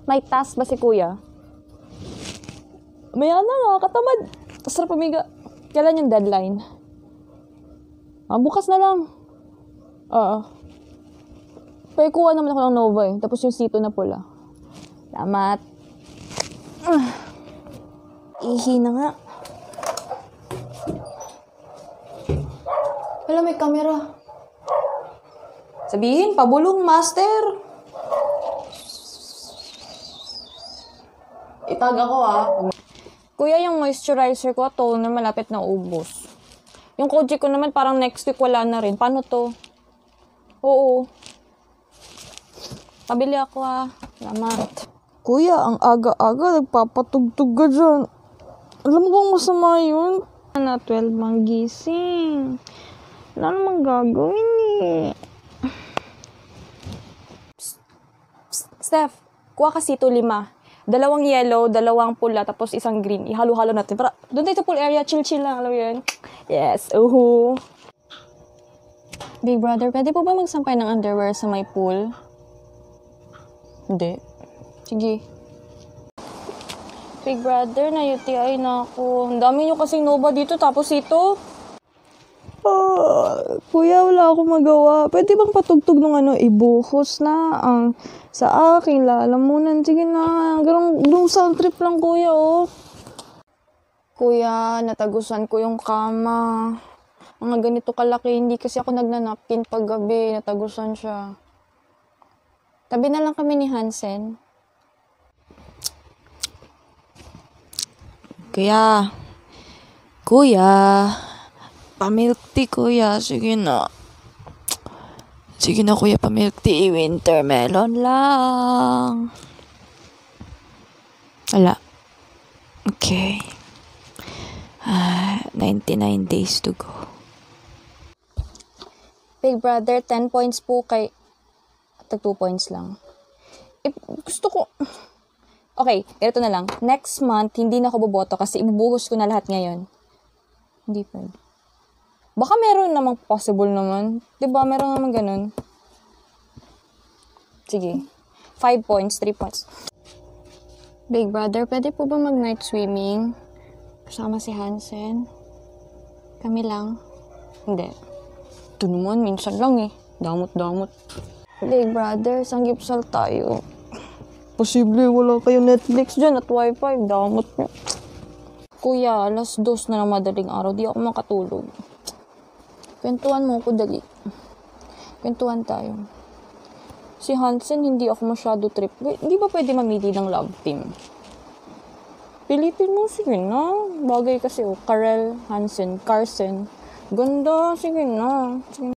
May task ba si kuya? Maya na nga, katamad. Sarap pumiga. Kailan yung deadline? Bukas na lang. Oo. Pero kuha naman ako ng Nova eh. Tapos yung sito na pula. Salamat. Ihi na nga. Wala, may camera. Sabihin, pabulong, master. Itag ako Kuya, yung moisturizer ko, toner, malapit na ubos. Yung Kojic ko naman, parang next week wala na rin. Paano to? Oo. Pabili ako Salamat. Kuya, ang aga-aga, nagpapatugtog ka dyan. Alam mo kung masama yun? Na 12 mang gising. Wala namang gagawin Steph, kuha ka sito 5. 2 yellow, 2 pula, tapos 1 green. Ihalo-halo natin. Para doon tayo sa pool area, chill-chill lang. Alam mo yun? Yes, Big brother, pwede po ba magsampay ng underwear sa may pool? Hindi. Sige. Big brother, na-UTI na ako. Ang dami nyo kasing Nova dito, tapos ito. Kuya, wala akong magawa. Pwede bang patugtog ng ibuhos na sa akin, lalamunan. Sige na, ganun sound trip lang, kuya, Kuya, natagusan ko yung kama. Mga ganito kalaki, hindi kasi ako nagnanapkin pag gabi. Natagusan siya. Tabi na lang kami ni Hansen. Kuya. Pa-milk tea, kuya. Sige na. Kuya, pa-milk tea. Winter melon lang. Wala. Okay. 99 days to go. Big brother, 10 points po kay... Tag 2 points lang. Gusto ko... Okay, ito na lang. Next month, hindi na ako boboto kasi ibubuhos ko na lahat ngayon. Hindi pwede. Baka meron namang possible naman. Diba? Meron naman ganun. Sige. 5 points, 3 points. Big brother, pwede po ba mag-night swimming? Kasama si Hansen? Kami lang? Hindi. Ito naman, minsan lang Damot-damot. Big brother, sanggipsal tayo. Posible, wala kayo Netflix dyan at wifi. Damot niya. Kuya, 2:00 na ng madaling araw. Di ako makatulog. Kwentuhan mo ko dali. Kwentuhan tayo. Si Hansen, hindi ako masyado trip. Hindi ba pwede mamili ng love team? Pilitin mo, sige na. Bagay kasi, Karel, Hansen, Carson. Ganda, sige na. Sige na.